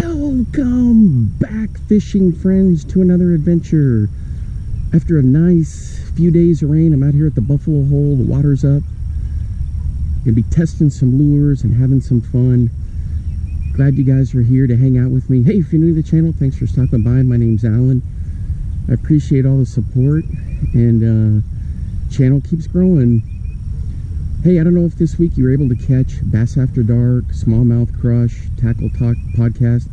Welcome back, fishing friends, to another adventure. After a nice few days of rain, I'm out here at the Buffalo Hole. The water's up. Gonna be testing some lures and having some fun. Glad you guys are here to hang out with me. Hey, if you're new to the channel, thanks for stopping by. My name's Alan. I appreciate all the support, and channel keeps growing. Hey, I don't know if this week you were able to catch Bass After Dark, Smallmouth Crush, Tackle Talk podcast.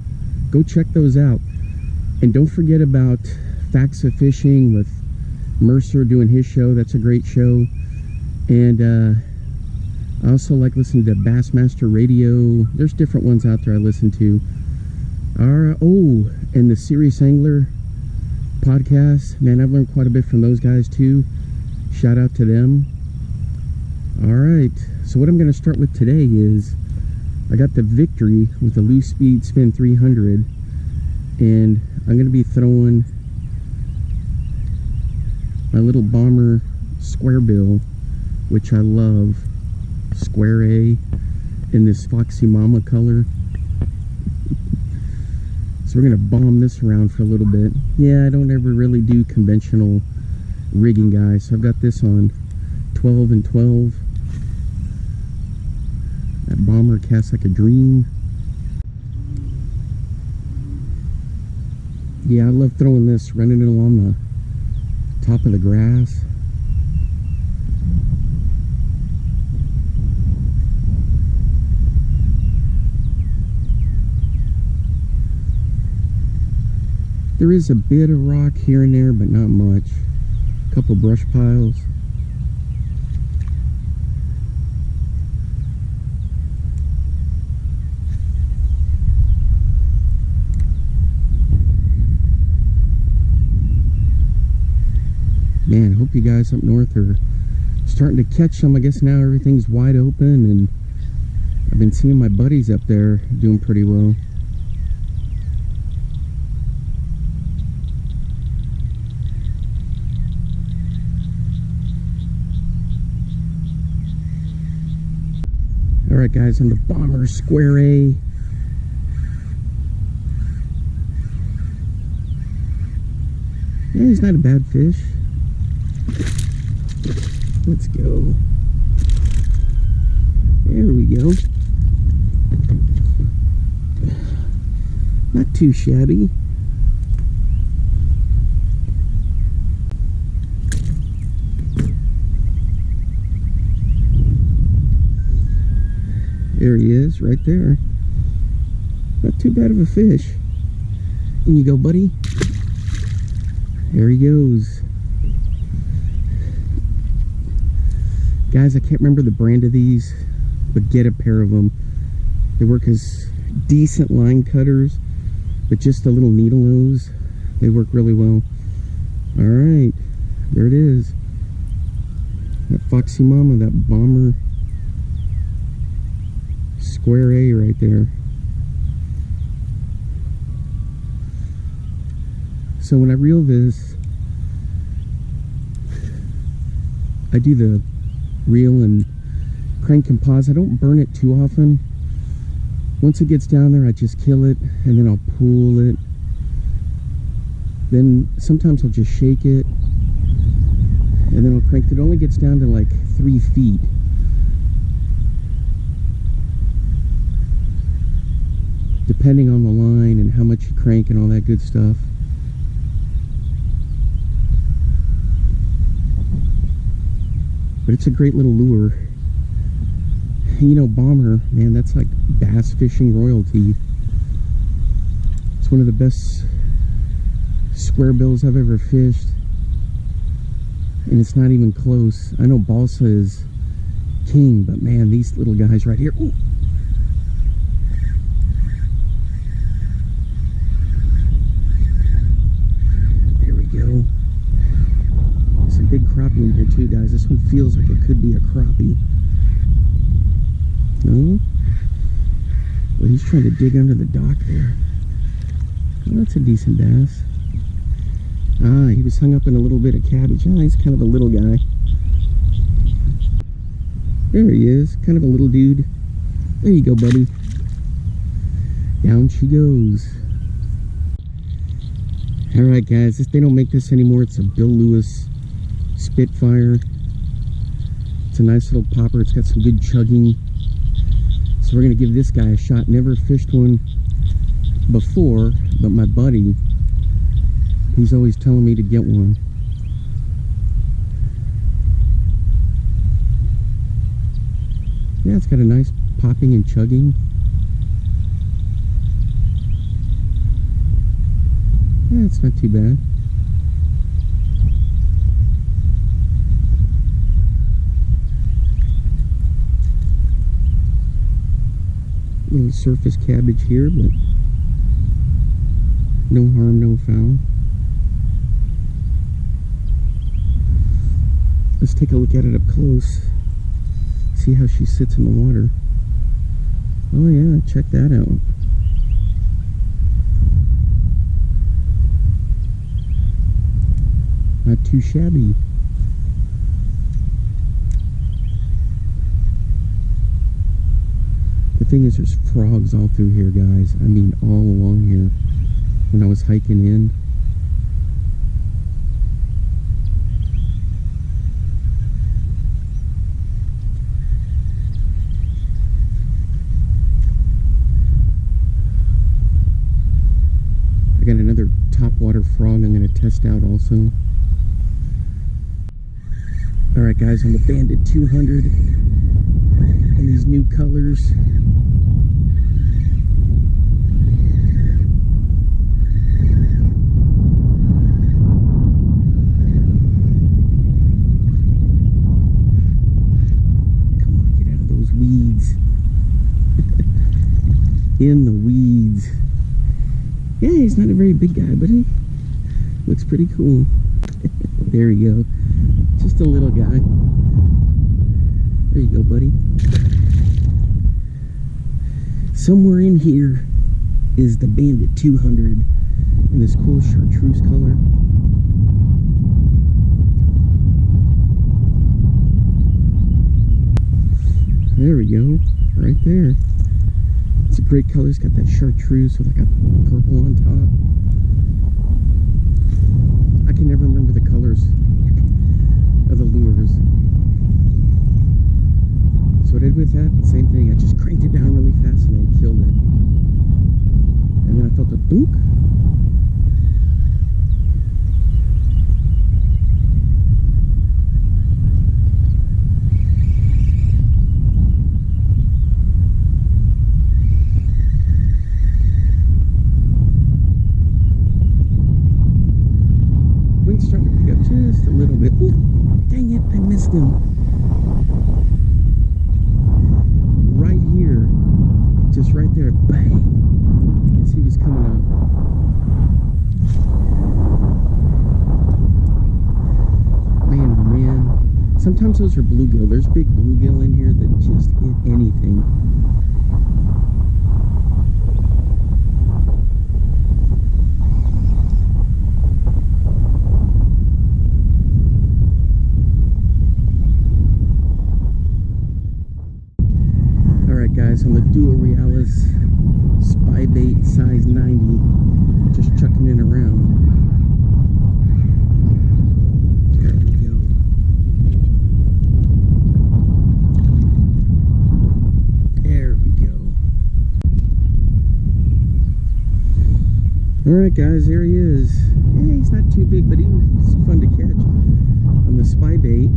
Go check those out. And don't forget about Facts of Fishing with Mercer doing his show. That's a great show. And I also like listening to Bassmaster Radio. There's different ones out there I listen to. Oh, and the Serious Angler podcast. Man, I've learned quite a bit from those guys too. Shout out to them. Alright, so what I'm going to start with today is I got the Victory with the Loose Speed Spin 300, and I'm going to be throwing my little Bomber Square Bill, which I love, Square A, in this Foxy Mama color. So we're going to bomb this around for a little bit. Yeah, I don't ever really do conventional rigging, guys, so I've got this on 12 and 12. That Bomber casts like a dream. Yeah, I love throwing this, running it along the top of the grass. There is a bit of rock here and there, but not much. A couple brush piles. Man, hope you guys up north are starting to catch some. I guess now everything's wide open, and I've been seeing my buddies up there doing pretty well. Alright guys, on the Bomber Square A. Yeah, he's not a bad fish. Let's go. There we go. Not too shabby. There he is, right there. Not too bad of a fish. In you go, buddy. There he goes. Guys, I can't remember the brand of these, but get a pair of them. They work as decent line cutters, but just a little needle nose. They work really well. Alright, there it is. That Foxy Mama, that Bomber Square A right there. So when I reel this, I do the reel and crank and pause. I don't burn it too often. Once it gets down there, I just kill it, and then I'll pull it. Then sometimes I'll just shake it, and then I'll crank it. It only gets down to like 3 feet. Depending on the line and how much you crank and all that good stuff. But it's a great little lure. And you know, Bomber, man, that's like bass fishing royalty. It's one of the best square bills I've ever fished. And it's not even close. I know balsa is king, but man, these little guys right here. Ooh. There we go. Big crappie in here too, guys. This one feels like it could be a crappie. No? Well, he's trying to dig under the dock there. Well, that's a decent bass. Ah, he was hung up in a little bit of cabbage. Ah, he's kind of a little guy. There he is. Kind of a little dude. There you go, buddy. Down she goes. Alright guys, they don't make this anymore. It's a Bill Lewis Spitfire. It's a nice little popper. It's got some good chugging. So we're going to give this guy a shot. Never fished one before, but my buddy, he's always telling me to get one. Yeah, it's got a nice popping and chugging. Yeah, it's not too bad. Little surface cabbage here, but no harm, no foul. Let's take a look at it up close. See how she sits in the water. Oh yeah, check that out. Not too shabby. The thing is, there's frogs all through here, guys. I mean, all along here. When I was hiking in. I got another topwater frog I'm going to test out also. Alright guys, on the Bandit 200 and these new colors. Come on, get out of those weeds. In the weeds. Yeah, he's not a very big guy, but he looks pretty cool. There you go. Just a little guy. There you go, buddy. Somewhere in here is the Bandit 200 in this cool chartreuse color. There we go. Right there. It's a great color. It's got that chartreuse with like a purple on top. I can never remember the colors of the lures. So what I did with that, same thing. I just cranked it down really fast and then killed it. And then I felt a boonk. Wind's starting to pick up just a little bit. Ooh, dang it, I missed him. Right here, just right there, bang. As he was coming up. Man, oh man. Sometimes those are bluegill. There's big bluegill in here that just hit anything. Alright guys, on the Duo Realis Spybait size 90, just chucking it around. There we go. There we go. Alright guys, there he is. Yeah, he's not too big, but he's fun to catch on the Spybait.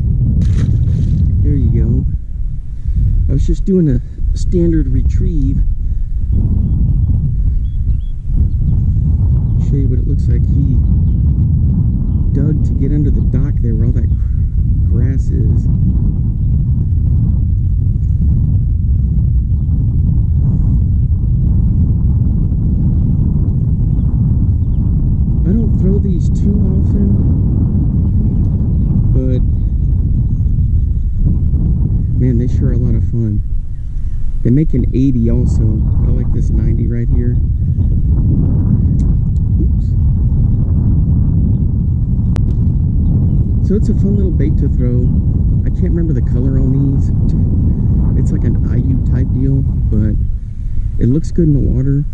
There you go. I was just doing a standard retrieve. Show you what it looks like. He dug to get under the dock there where all that grass is. I don't throw these too often, but man, they sure are a lot of fun. They make an 80 also. I like this 90 right here. Oops. So it's a fun little bait to throw. I can't remember the color on these. It's like an IU type deal, but it looks good in the water.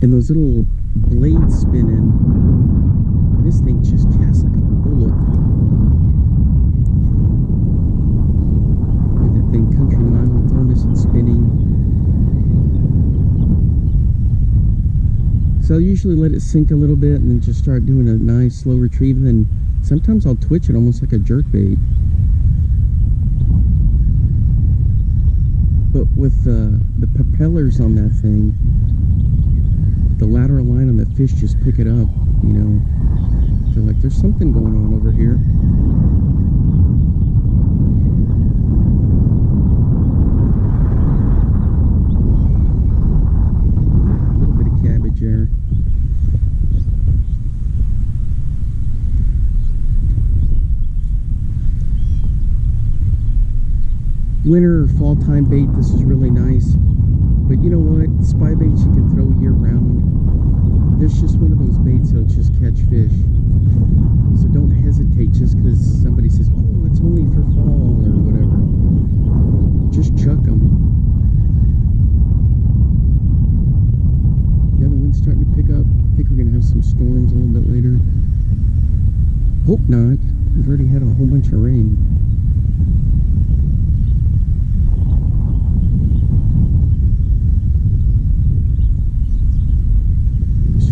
and those little blades spinning. And this thing just casts like a bullet. Look at that thing, country mile, throwing this and spinning. So I'll usually let it sink a little bit and then just start doing a nice slow retrieve, and then sometimes I'll twitch it almost like a jerk bait. But with the propellers on that thing, the lateral line on the fish just pick it up, you know. I feel like there's something going on over here. A little bit of cabbage there. Winter or fall time bait, this is really nice. But you know what? Spy baits you can throw year round. There's just one of those baits that'll just catch fish. So don't hesitate just because somebody says, oh, it's only for fall or whatever. Just chuck them. Yeah, the wind's starting to pick up. I think we're going to have some storms a little bit later. Hope not. We've already had a whole bunch of rain.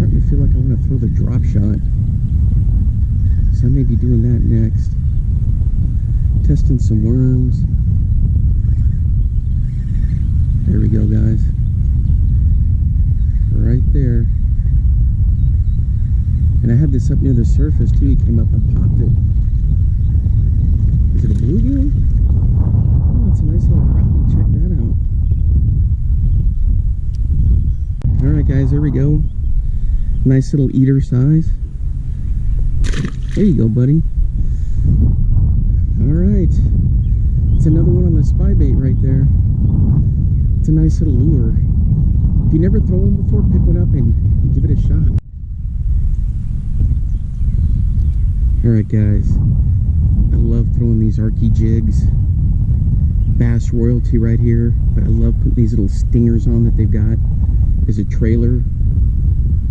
I feel like I want to throw the drop shot, so I may be doing that next. Testing some worms. There we go, guys. Right there. And I had this up near the surface too. He came up and popped it. Is it a bluegill? Oh, it's a nice little crappie. Check that out. Alright guys, there we go. Nice little eater size. There you go, buddy. Alright. It's another one on the spy bait right there. It's a nice little lure. If you never throw one before, pick one up and give it a shot. Alright guys. I love throwing these Arky jigs. Bass royalty right here. But I love putting these little stingers on that they've got as a trailer.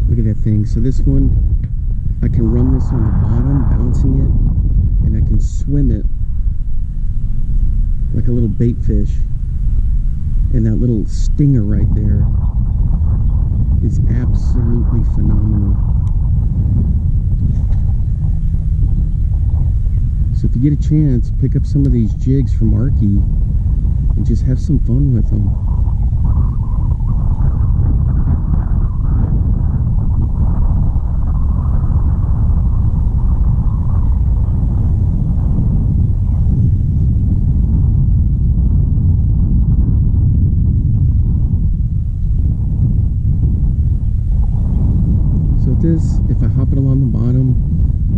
Look at that thing. So this one, I can run this on the bottom, bouncing it, and I can swim it like a little bait fish. And that little stinger right there is absolutely phenomenal. So if you get a chance, pick up some of these jigs from Arky and just have some fun with them. This, if I hop it along the bottom,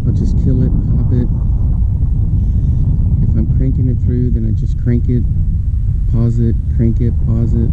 I'll just kill it, hop it. If I'm cranking it through, then I just crank it, pause it, crank it, pause it.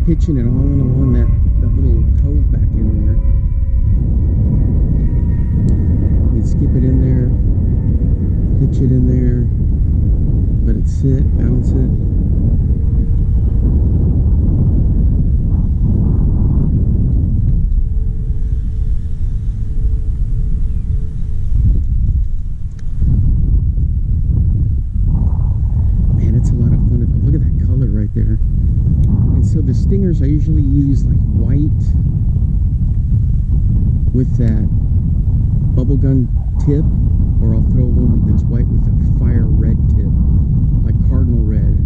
Pitching it all along that little cove back in there. You can skip it in there, pitch it in there, let it sit, bounce it. Man, it's a lot of fun. Look at that color right there. So the stingers I usually use like white with that bubblegum tip, or I'll throw one that's white with a fire red tip, like cardinal red.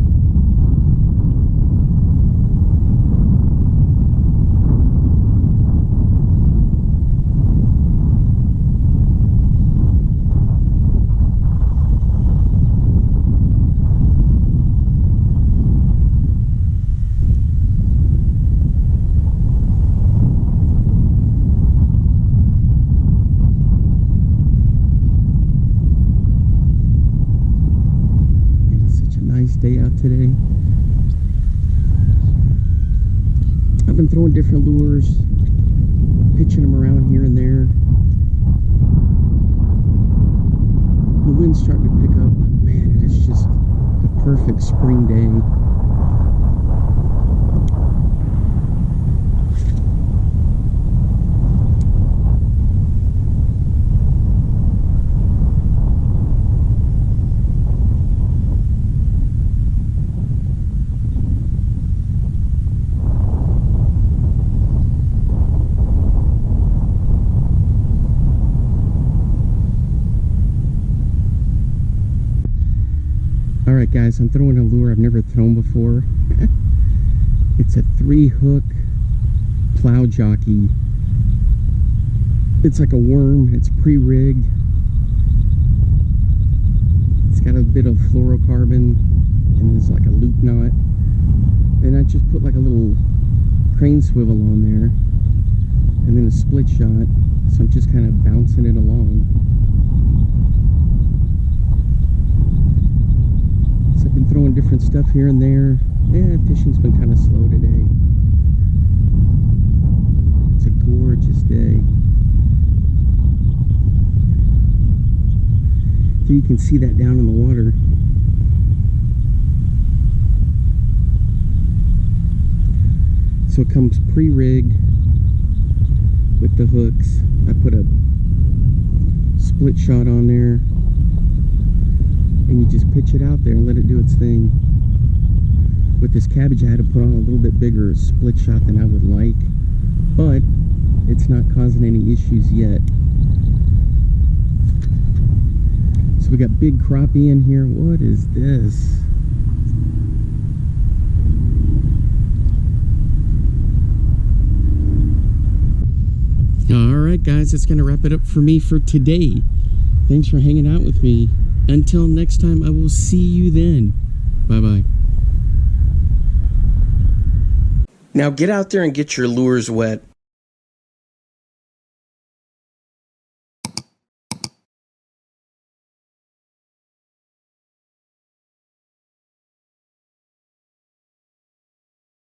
today. I've been throwing different lures, pitching them around here and there. The wind's starting to pick up, but man, it is just a perfect spring day. Alright guys, I'm throwing a lure I've never thrown before. It's a 3-hook plow jockey. It's like a worm, it's pre-rigged. It's got a bit of fluorocarbon and there's like a loop knot. And I just put like a little crane swivel on there and then a split shot. So I'm just kind of bouncing it along. I've been throwing different stuff here and there. Yeah, fishing's been kind of slow today. It's a gorgeous day. So you can see that down in the water. So it comes pre-rigged with the hooks. I put a split shot on there. And you just pitch it out there and let it do its thing. With this cabbage, I had to put on a little bit bigger split shot than I would like, but it's not causing any issues yet. So we got big crappie in here. What is this? Alright guys, that's gonna wrap it up for me for today. Thanks for hanging out with me. Until next time, I will see you then. Bye-bye. Now get out there and get your lures wet.